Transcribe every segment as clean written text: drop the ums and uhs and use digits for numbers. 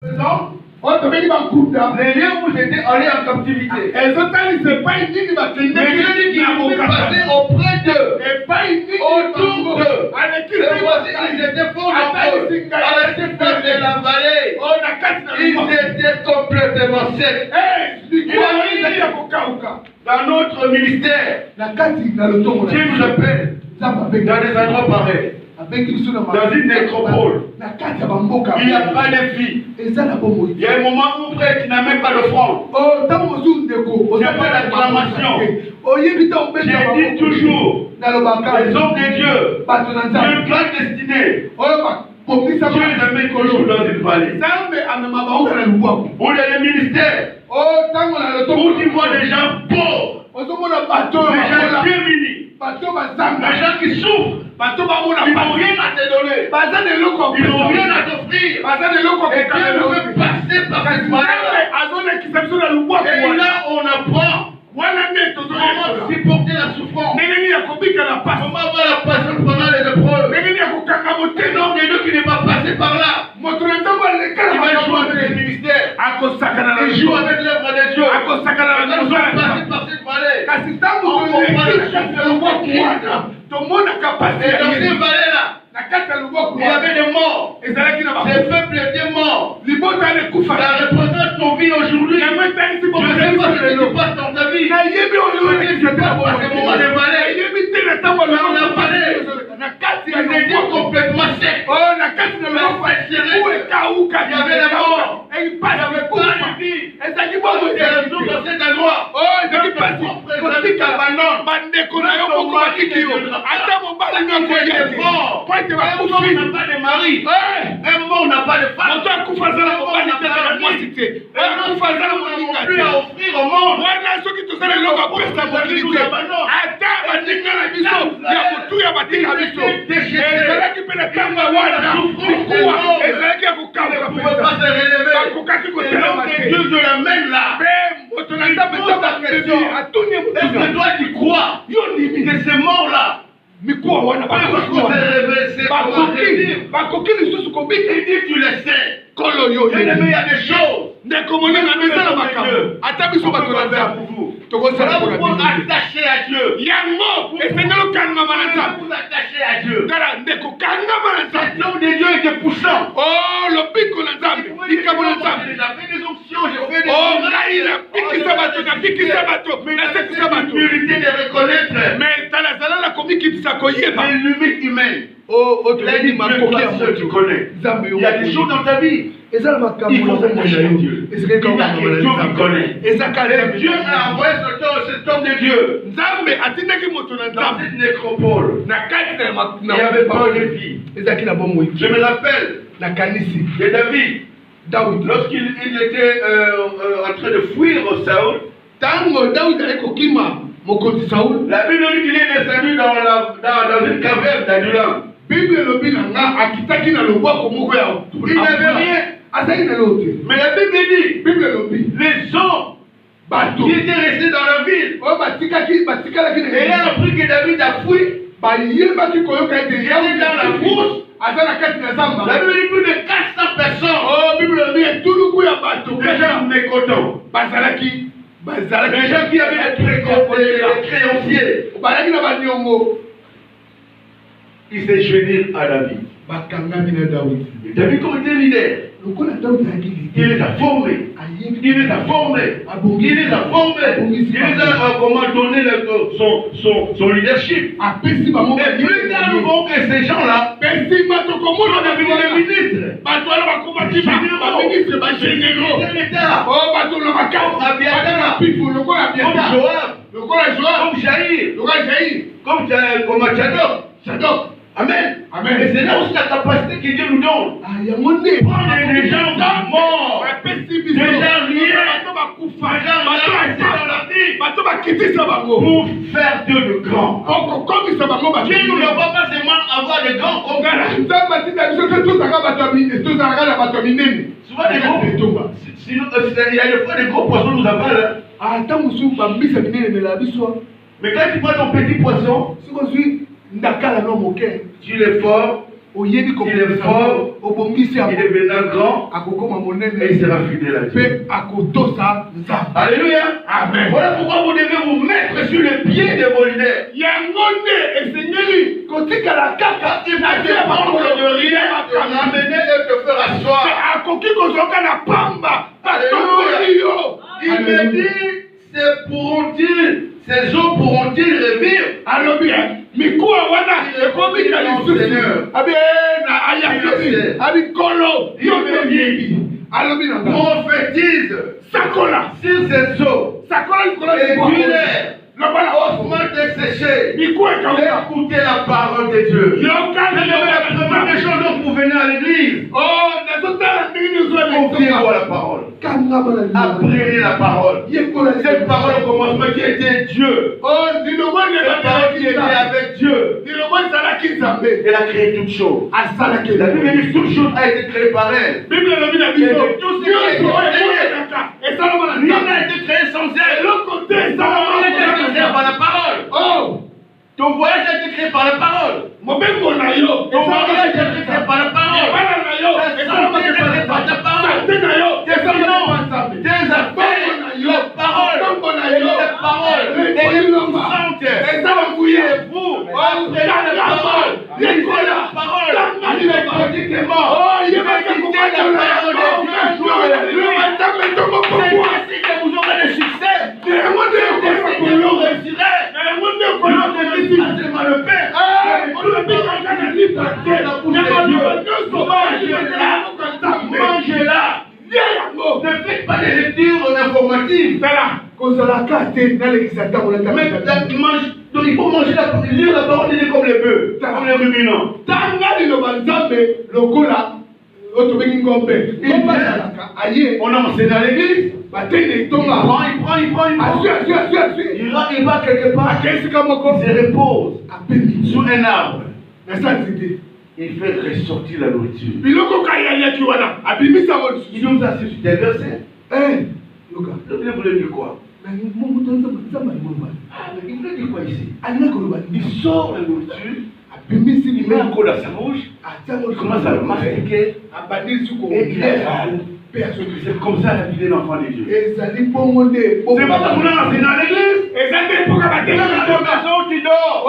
Les lieux où j'étais allé en captivité. Mais Dieu dit qu'il faut passer auprès d'eux, autour d'eux. Et voici, ils étaient fort nombreux. À la surface de la vallée, ils étaient complètement secs. Il arrive dans notre ministère, Dieu nous appelle dans des endroits pareils. Dans une nécropole, il n'y a pas de vie. Il y a un moment où prêtre n'a même pas d'offrande. Il n'y a pas d'acclamation. J'ai dit toujours, les hommes de Dieu, une grande destinée. Dieu les a mis toujours dans une vallée. Où il y a les ministères, où tu vois des gens pauvres, des gens démunis, des gens qui souffrent. Ils n'ont rien à te donner. Ils n'ont rien à t'offrir. Et Dieu nous fait passer par cette vallée. Et là, on apprend comment supporter la souffrance. Comment avoir la patience pendant les épreuves. Un homme de Dieu qui n'est pas passé par là, il va jouer avec les ministères. Il joue avec l'œuvre de Dieu. Quand nous sommes passés par cette vallée, on comprend le souffle de Christ. Et dans ces vallées-là, il y avait des morts. Ces peuples étaient morts. Ça représente ton vie aujourd'hui. Je ne sais pas ce que tu passes dans ta vie. Peut-être que tu passes par ces moments de vallée. Dans la vallée, ils étaient complètement secs. Il y avait les morts. Il n'y avait pas de vie. Dans cet endroit, un mort n'a pas de mari, un mort n'a pas de femme, un mort n'a plus à offrir au monde. Dieu te l'amène là. Est-ce que toi tu crois que ces morts-là, il dit tu le sais. Il y a des choses. Nous sommes attachés à Dieu. Vous attachez à Dieu. Cet homme de Dieu était poussant. Il a fait des options, j'ai fait des l'humilité de reconnaître les limites humaines. Il tu connais. Il y a des choses dans ta vie. Il faut s'attacher à Dieu. Il y a quelque chose qui connaît. Et Dieu a envoyé cet homme de Dieu dans cette nécropole. Il n'y avait pas de vie. Je me rappelle de David. Lorsqu'il était en train de fuir Saoul, la Bible dit qu'il est descendu dans une caverne d'Adulam. Il n'avait rien. Mais la Bible dit les hommes qui étaient restés dans la ville ayant appris que David a fui, il était dans la fosse. La Bible dit plus de 400 personnes. Des gens mécontents. Des gens qui avaient des créanciers. Il s'est joint à David. David comme était leader, il les a formés. Il les a formés. Il les a formés. Il les a comment donné son leadership. Et plus tard, nous voyons que ces gens-là sont devenus des ministres. Généraux. Comme Jaïr. Comme Tchadok. Amen. Et c'est là aussi la capacité que Dieu nous donne. Prendre des gens morts, des gens liés, des gens pour faire d'eux de grands. Dieu nous ne va pas seulement avoir des grands comme ça. Souvent des gros, il y a des fois des gros poissons nous avalent. Mais quand tu vois ton petit poisson, tu les formes, Il est fort, il est maintenant grand, et il sera fidèle à Dieu. Alléluia. Amen. Voilà pourquoi vous devez vous mettre sur le pied de vos leaders. Il va te prendre de rien, t'amener et te faire asseoir. Alléluia. Il me dit, ces eaux pourront-ils revivre? Alors bien. Prophétise sur ces eaux et dis-les osement desséché. Écoutez la parole de Dieu. La première chose dont vous venez à l'église, confiez-vous à la parole. Apprenez la parole. Cette parole au commencement qui était Dieu. Cette parole qui était avec Dieu. Elle a créé toutes choses. La Bible dit que toute chose a été créée par elle. Et tout ce qui a été créé, rien n'a été créé sans elle. Par la parole. Ton voyage a été créé par la parole. Ton mariage a été créé par la parole. Ta santé a été créée par ta parole. Tes finances, tes affaires, la parole. La parole. Elle est puissante. Vous, apprenez la parole. Écoutez la parole. Méthodiquement. Méditez la parole de Dieu. C'est ainsi que vous aurez le succès. Vous réussirez. Seulement le Père. Mangez-la. Ne faites pas des lectures informatives. Donc il faut manger lire la parole de Dieu comme les bœufs, comme les ruminants. On a enseigné à l'église. Il prend. Il va quelque part. Il se repose sous un arbre. Il fait ressortir la nourriture. Il nous a suscité des versets. Le voulait dire quoi? Il voulait dire quoi ici? Il sort la nourriture. Il met encore dans sa bouche. Il commence à le mastiquer. Et il avale. C'est comme ça la vie de l'enfant de Dieu. C'est pas parce qu'on a enseigné dans l'église. Tu dors.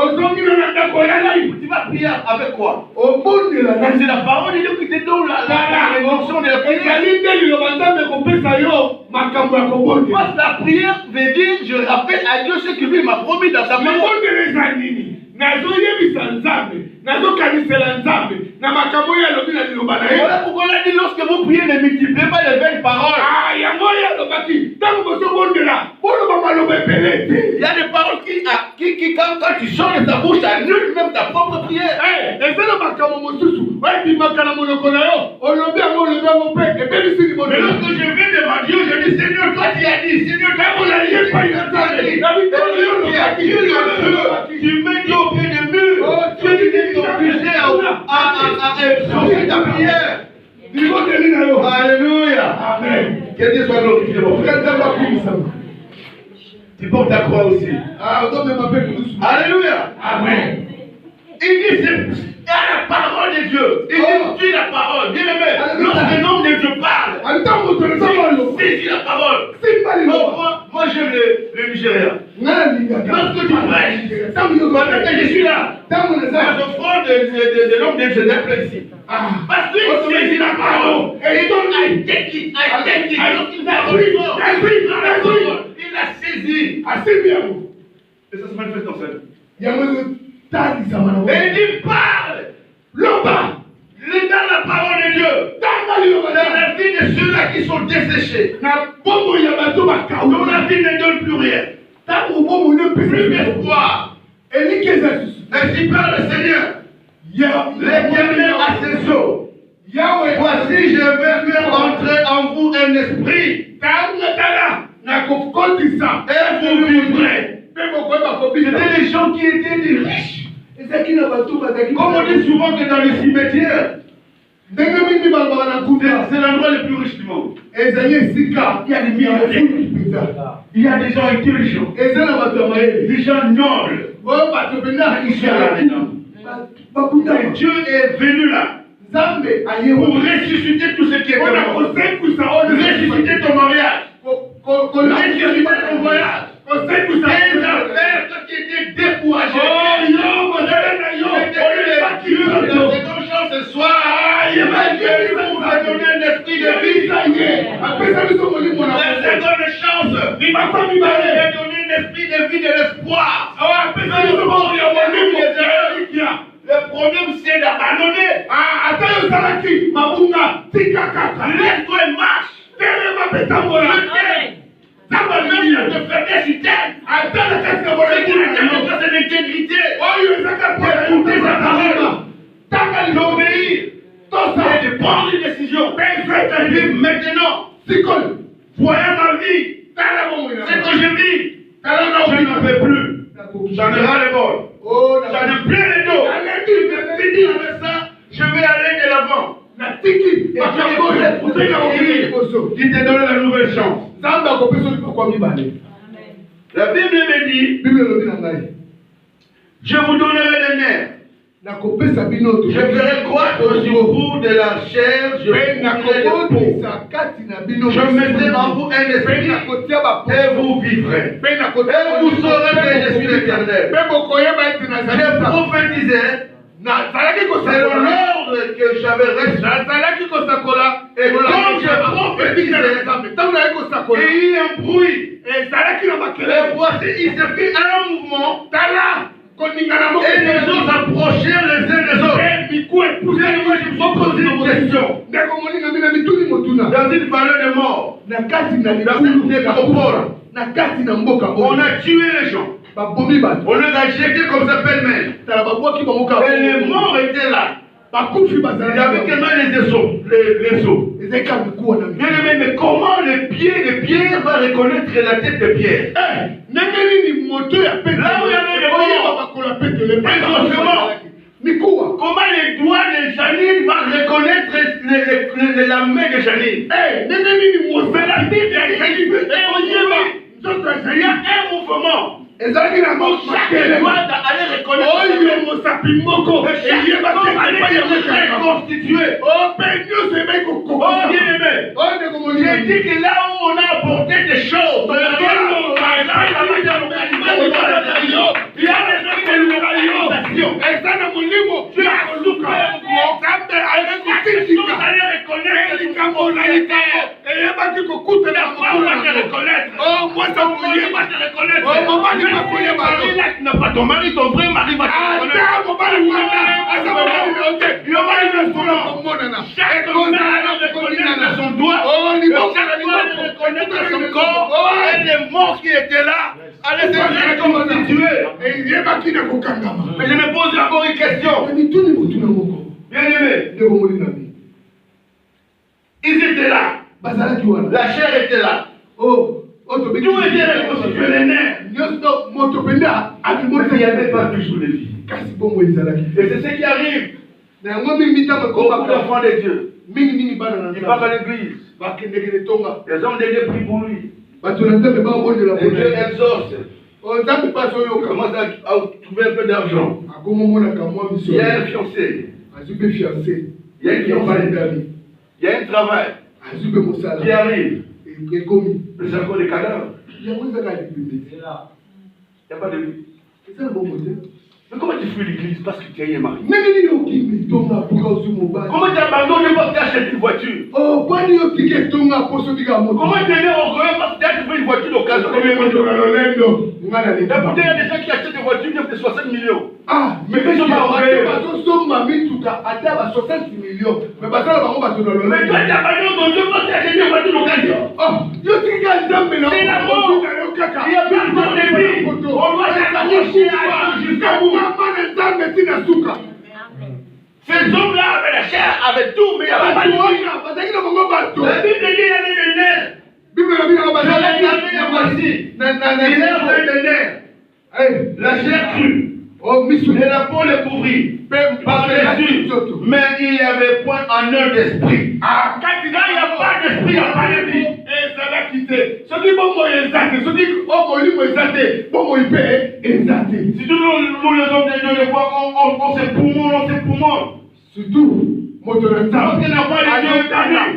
Tu vas prier avec quoi? C'est la parole de Dieu qui te donne la notion de la prière. Parce que la prière veut dire je rappelle à Dieu ce que lui m'a promis dans sa parole. Voilà pourquoi on a dit lorsque vous priez, ne multipliez pas les belles paroles. Il y a des paroles qui quand tu sors de ta bouche, annulent même ta propre prière. Mais lorsque je viens devant Dieu, je dis Seigneur, toi tu as dit, Seigneur, toi tu as dit, tu mets Dieu au pied du mur. Tu es obligé à exaucer ta prière. Alléluia. Amen. Que Dieu soit glorifié. Tu portes ta croix aussi. Alléluia. Amen. Il dit c'est la parole de Dieu. Il dit tu es la parole. Bien aimé. Lorsque l'homme de Dieu parle, saisis la parole. Moi j'aime le Nigeria. Lorsque tu prêches, pendant que je suis là, je frôle de l'homme de Dieu ici. Parce qu'il saisit la parole. Et donc, il a saisi. Et ça se manifeste dans sa vie. Et il dit parle. Dans la parole de Dieu. Dans la vie de ceux-là qui sont desséchés. Dont la vie ne donne plus rien. Plus d'espoir. Ainsi parle le Seigneur. L'Éternel à ses eaux. Voici, je vais faire entrer en vous un esprit. Et vous vivrez. C'était des gens qui étaient des riches. Comme on dit souvent que dans les cimetières, c'est l'endroit le plus riche du monde. Il y a des milliardaires. Il y a des gens intelligents. Des gens nobles. Ils sont là-dedans. Et Dieu est venu là pour ressusciter tout ce qui est mort. Ressusciter ton mariage. Ressusciter ton voyage. Des affaires qui étaient découragées. Dieu, la seconde chance ce soir, il m'a dit pour vous donner un esprit de vie. La seconde chance, il m'a donné un esprit de vie, de l'espoir. Le problème c'est d'abandonner. Laisse-toi et marche. Ça va venir de faiblesse sur terre. C'est l'intégrité. Écouter sa parole. L'obéir. Et de prendre une décision. Maintenant. Voyant ma vie. C'est que je vis. Je n'en peux plus. J'en ai ras le bol. J'en ai plein le dos. Je vais finir avec ça. Je vais aller de l'avant. Il t'a donné la nouvelle chance. La Bible me dit, je vous donnerai des nerfs. Je ferai croître sur vous de la chair. Je mettrai en vous un esprit et vous vivrez. Et vous saurez que je suis l'Éternel. Je prophétisais. C'est l'ordre que j'avais reçu. Et quand je prophétisais, il y a eu un bruit. Et voici, il se fit un mouvement. Et les gens s'approchèrent les uns des autres. Moi, je me suis posé une question. Dans une vallée de mort, dans une nécropole, on a tué les gens. On les a jetés comme ça pêle-mêle. Et les morts étaient là. Il y avait tellement les os. Mais comment le pied de Pierre va reconnaître la tête de Pierre? Là où il y avait les morts, comment les doigts de Janine vont reconnaître la main de Janine? Mais la Bible a dit il y a un mouvement. Chaque doigt allait reconnaître reconstitué. J'ai dit que là où on a apporté des choses, il y a des organisations. Tu as souffert. Ton mari, ton vrai mari va te reconnaître. Chaque homme reconnaître son doigt, reconnaître son corps, et les morts qui étaient là allaient se reconstituer. Mais je me pose encore une question. Bien aimé, ils étaient là. La chair était là. D'où étaient reconstitués les nerfs? Mais il n'y avait pas toujours les vies. Et c'est ce qui arrive. Beaucoup d'enfants de Dieu. Ils partent à l'église. Les hommes de Dieu prient pour lui. Et Dieu exauce. Il commence à trouver un peu d'argent. Il y a un fiancé. Il y a une fiancée. Il y a un travail qui arrive. Mais c'est encore des cadavres. Il n'y a pas de vie. Mais comment tu fuis l'église parce que tu as un mari? Comment tu abandonnes parce que tu achètes une voiture? Comment tu es orgueilleux parce que tu as trouvé une voiture d'occasion? Écoutez, il y a des gens qui achètent des voitures de 60 millions. Mais ils sont pas orgueilleux. Mais toi tu abandonnes ton Dieu parce que tu as acheté une voiture d'occasion. C'est la mort. Il y a pas de vie. On doit s'accrocher à Dieu jusqu'au bout. Ces hommes-là avaient la chair, avaient tout, mais il n'y avait pas de vie. La Bible dit qu'il y avait des nerfs. Je l'ai amené voici. Il y avait des nerfs. La chair crue. Et la peau les couvrit par-dessus. Mais il n'y avait point en eux d'esprit. Quand il n'y a pas d'esprit, il n'y a pas de vie. te. Soki bongo ezate, soki molimo ezate, bongo ipe ezate. Si nous les hommes de Dieu, des fois, on se poumon. Surtout, moto na nzambe. Parce que n'a pas de Dieu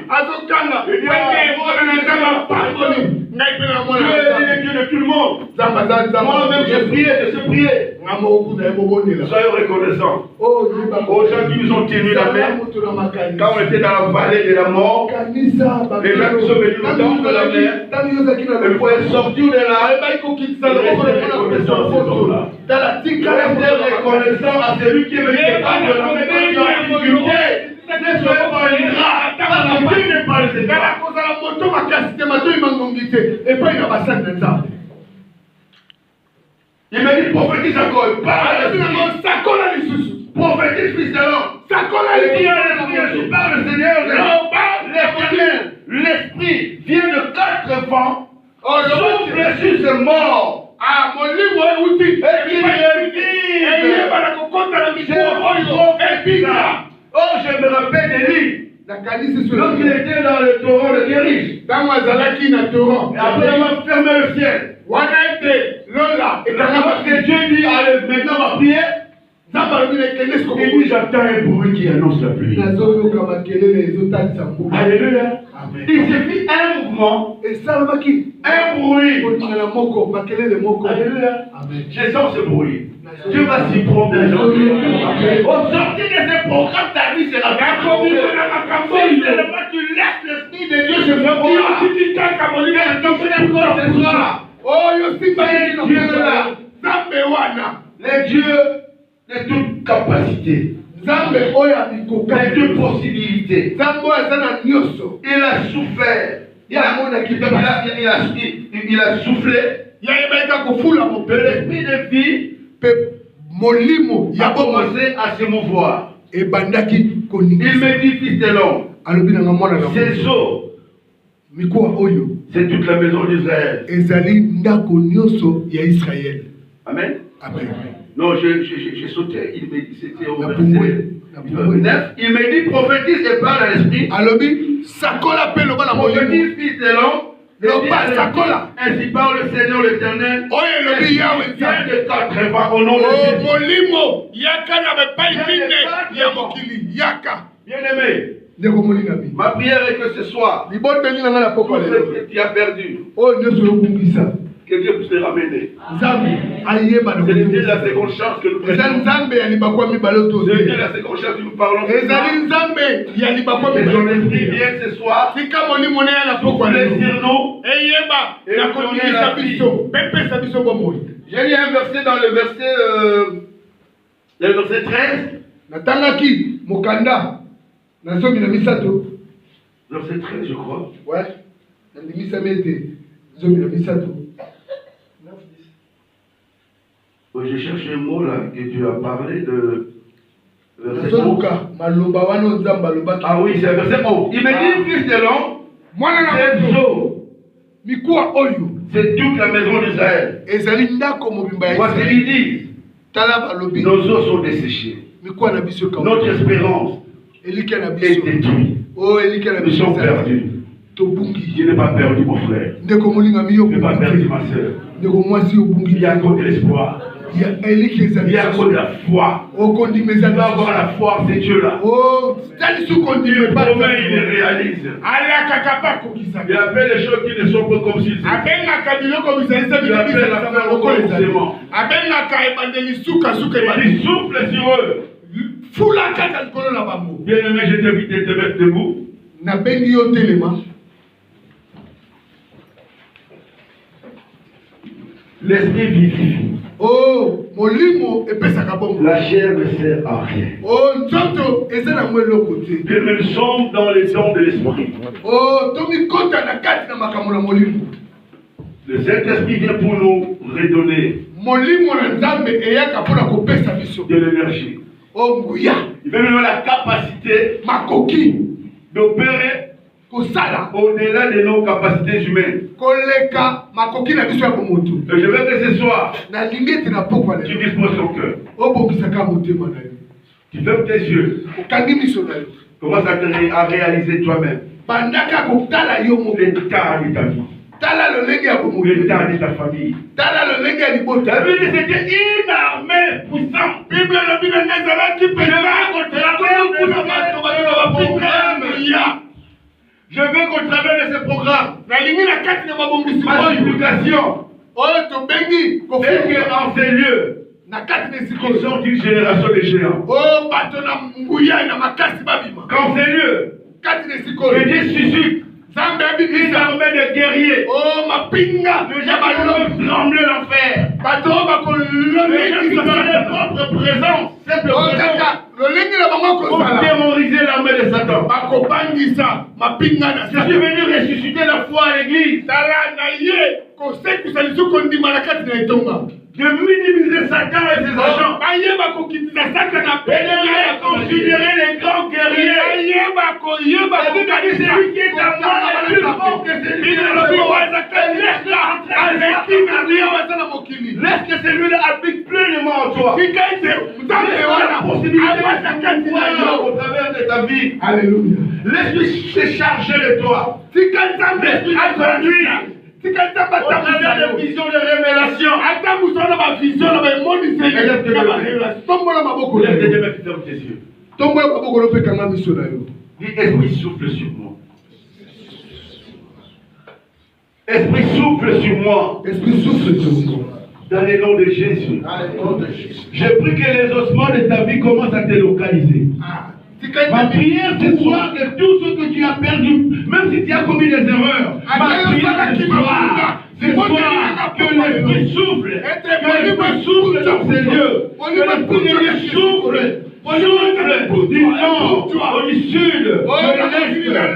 azokanga. Wenge moto na nzambe pardonne. Ngai pe na mona. Dieu est Dieu de tout le monde. Moi-même, je sais prier. Soyez reconnaissants aux gens qui nous ont tenu la main quand on était dans la vallée de la mort. Les gens qui sont venus nous tendre la main, ils pouvaient sortir de là. Restez reconnaissants à ces hommes-là. Restez reconnaissants à celui qui est venu tendre la main quand il y a une difficulté. Ne soyez pas ingrats, parce que Dieu n'est pas les égards. Il m'a dit prophétise encore, parle. Prophétise fils de l'homme. Il y a l'esprit, par le Seigneur, l'Éternel. L'esprit vient de 4 vents, souffle sur ce mort. Oh, je me rappelle d'Élie. Lorsqu'il était dans le torrent de Kéris. Et après, il m'a fermé le ciel. Et lorsque Dieu dit, allez, maintenant on va prier, il dit, j'attends un bruit qui annonce la pluie. Alléluia. Il suffit un mouvement, un bruit. Alléluia. Je sens ce bruit. Dieu va s'y prendre aujourd'hui. Au sortir de ce programme, ta vie sera transformée. Si seulement tu laisses l'Esprit de Dieu se faire voir. Ce soir. Oh, yo si Dieu là. Les dieux de toute capacité. De toute possibilité. Il a souffert. Il a soufflé. L'esprit de vie a commencé à se mouvoir. Il me dit, fils de l'homme, ces eaux, c'est toute la maison d'Israël. Amen. Amen. Non, j'ai sauté. Il me dit, c'était au verset 9. Il me dit, prophétise et parle à l'esprit. Prophétise, fils de l'homme. Ainsi parle le Seigneur l'Éternel. Viens de 80 au nom de Jésus. Bien-aimé, ma prière est que ce soir, tout ce que tu as perdu, que Dieu puisse les ramener. C'est le Dieu de la seconde chance que nous prêtons. C'est le Dieu de la seconde chance que nous parlons. Que son esprit vienne ce soir. Souffler sur nous. Et nous donner la vie. J'ai lu un verset dans le verset 13. Verset 13, je crois. Ouais. Je cherche un mot là que tu as parlé de verset 11. Ah oui, c'est verset 11. Il me dit, fils de l'homme, c'est toute la maison d'Israël. Voici il dit, nos os sont desséchés. Notre espérance est détruite. Nous sommes perdus. Je n'ai pas perdu mon frère. Je n'ai pas perdu ma soeur. Il y a encore de l'espoir. Il y a encore de la foi. Il va avoir la foi en ces dieux-là. Il promet, il les réalise. Il appelle les choses qui ne sont pas comme s'ils étaient. Il appelle la fin au commencement. Il souffle sur eux. Bien-aimé, je t'invite à te mettre debout. L'esprit vivifie. La chair ne sert à rien. Nous sommes dans les dons de l'esprit. Le Saint-Esprit vient pour nous redonner de l'énergie. Il veut nous donner la capacité d'opérer au-delà de nos capacités humaines. Et je veux que ce soir, tu disposes ton cœur. Tu fermes tes yeux. Commence à réaliser toi-même l'état de ta vie. l'état de ta famille. Ta vie, c'était une armée puissante. Je veux qu'au travers de ce programme, ma supplication, c'est qu'en ces lieux, qui sont une génération de géants. Qu'en ces lieux, que Dieu suscite une armée de guerriers. Le diable peut trembler l'enfer. Les gens qui ont leur propre présence, simple présence, pour terroriser l'armée de Satan. Je suis venu ressusciter la foi à l'église. De minimiser Satan et ses agents. Et de considérer les grands guerriers. C'est lui qui est à moi est plus fort que celui qui est laisse que celui-là habite pleinement en toi. La possibilité de pouvoir au travers de ta vie. Alléluia. Laisse-lui se charger de toi. Laisse-lui te conduire. Au travers de visions de révélation. Dis, Esprit souffle sur moi. Esprit souffle sur moi. Esprit souffle sur moi. Dans le nom de Jésus. Je prie que les ossements de ta vie commencent à te localiser. Ma prière ce soir, que tout ce que tu as perdu, même si tu as commis des erreurs, ma prière ce soir, que l'Esprit souffle, que l'Esprit souffle dans ces lieux, que l'Esprit souffle du nord, du sud, de l'est,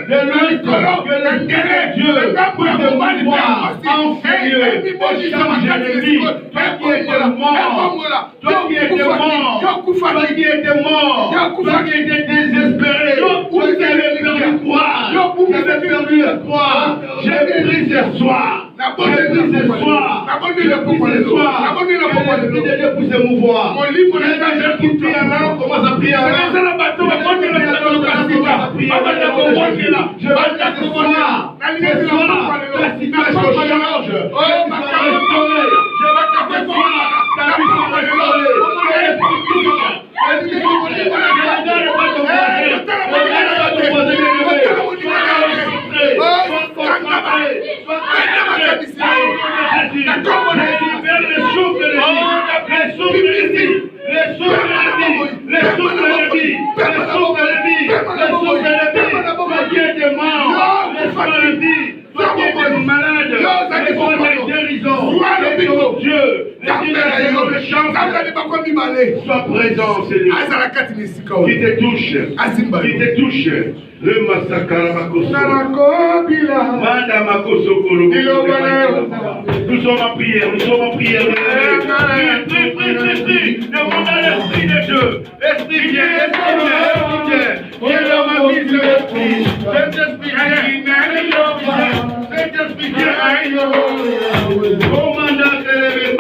de l'ouest, que l'Esprit de Dieu puisse te voir en ces lieux, et changer de vie. Toi qui étais mort, toi qui étais mort, toi qui étais mort, toi qui étais désespéré, toi qui avais perdu croire, tu avais perdu espoir. J'ai pris ce soir. J'ai pris ce soir. J'ai pris ce soir. L'Esprit de Dieu pour se mouvoir. J'ai pris la main, on commence à prier à la la situation change. Sois présent, Seigneur. Qui te touche. Le massacre Makoso. Manda Makoso Kolo. Nous sommes en prière. Prie. Demande à l'Esprit de Dieu. Esprit viens. Viens dans ma vie, Saint-Esprit. Saint-Esprit viens. Commande à t'élever.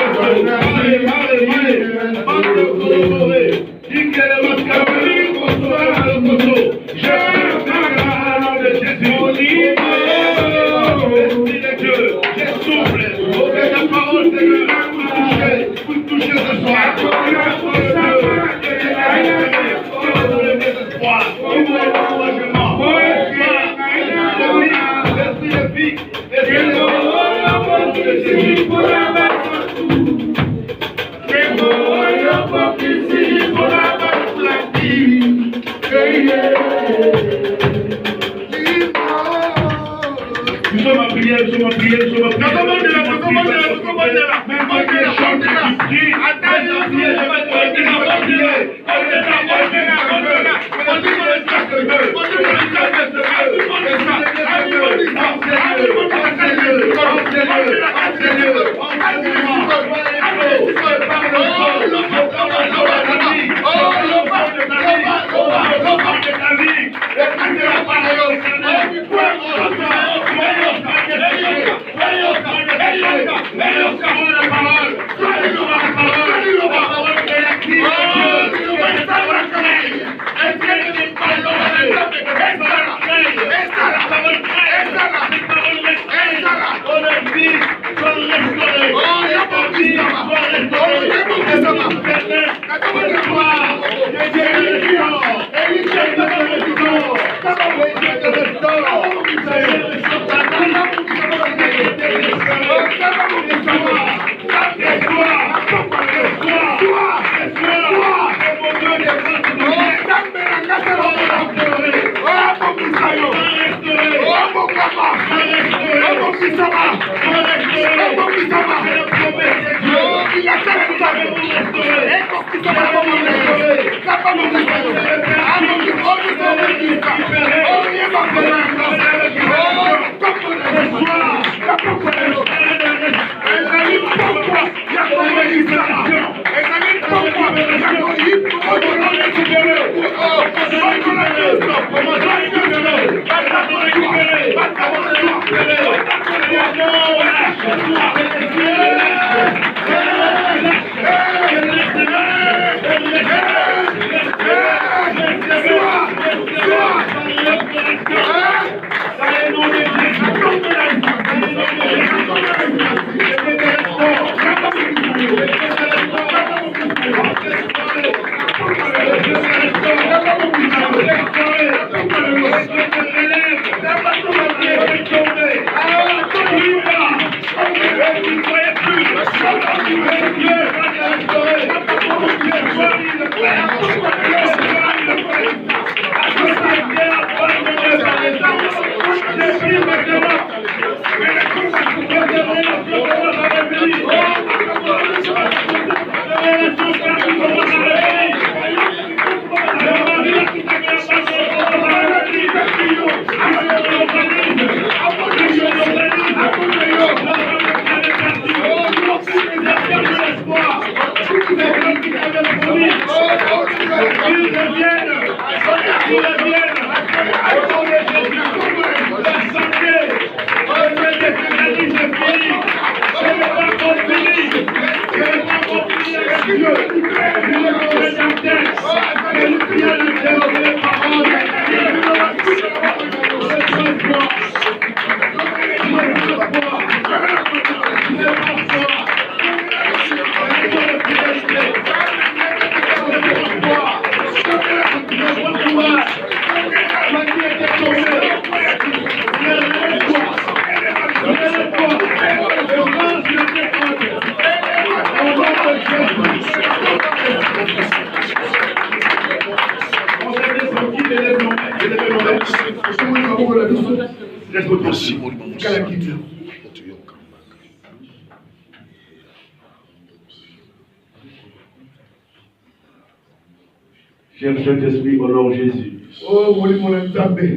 Cher Saint-Esprit, au nom de Jésus. Oh, mon Nzambe,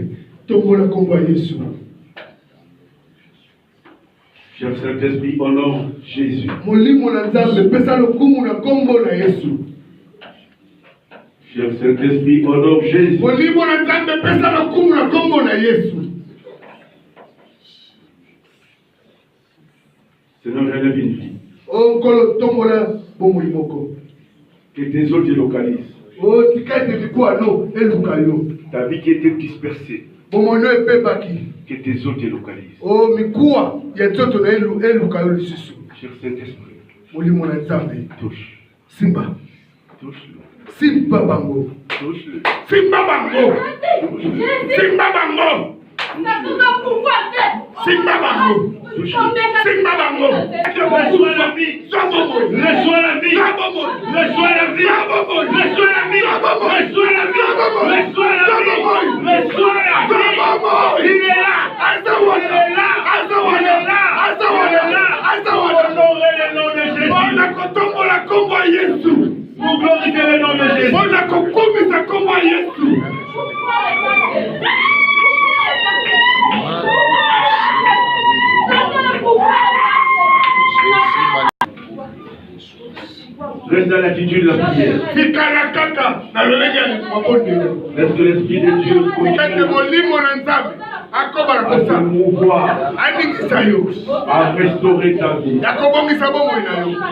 tombe la combat Jésus. Cher Saint-Esprit, au nom de Jésus. Mon Nzambe, pesa le kumu na kombo na Yesu. Cher Saint-Esprit, au nom de Jésus. Mon Nzambe, pesa le kumu na kombo na Yesu. Seigneur, relève une vie. Oh, kolo tombe la bombo limoko. Que tes eaux te localisent. Oh, tikate mikwa no, elukayo. Ta vie qui était dispersée. Bomono epebaki. Que tes eaux te localisent. Oh, mikwa ya toto na elukayo lisusu. Cher Saint-Esprit. Molimo na Nzambe. Touche. Simba. Touche-le. Simba bango. Touche-le. Simba bango. Simba bango. Simba bango. Simba bango. Reçois la vie. Reçois la vie. Reçois la vie. Reçois la vie. Reçois la vie. Reçois la vie. Reçois la vie. Il est là. Il est là. Il est là. Honorer le nom de Jésus. On a kotombo la kombo ya Yesu. Pour glorifier le nom de Jésus. On a kokomisa kombo ya Yesu. Reste dans l'attitude de la prière. Est-ce que l'Esprit de Dieu à se mouvoir, à restaurer ta vie?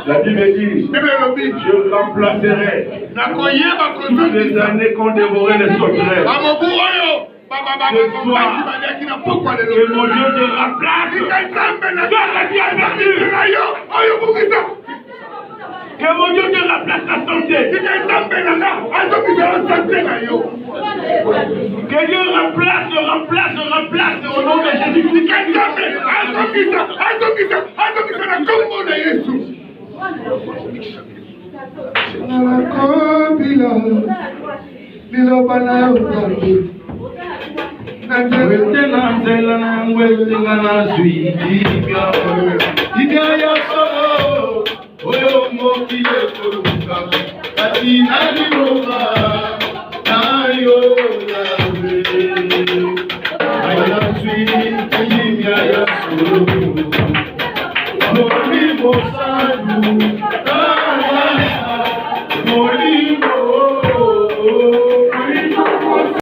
La Bible dit, je remplacerai toutes les années qu'on dévorait les sauterelles. Que mon Dieu te remplace. Que mon Dieu te remplace ta santé. Que Dieu remplace au nom de Jésus. Oyo mokiye koluka kati nalilova nayo yawe ayaswi eyimya ya solo moli mosalu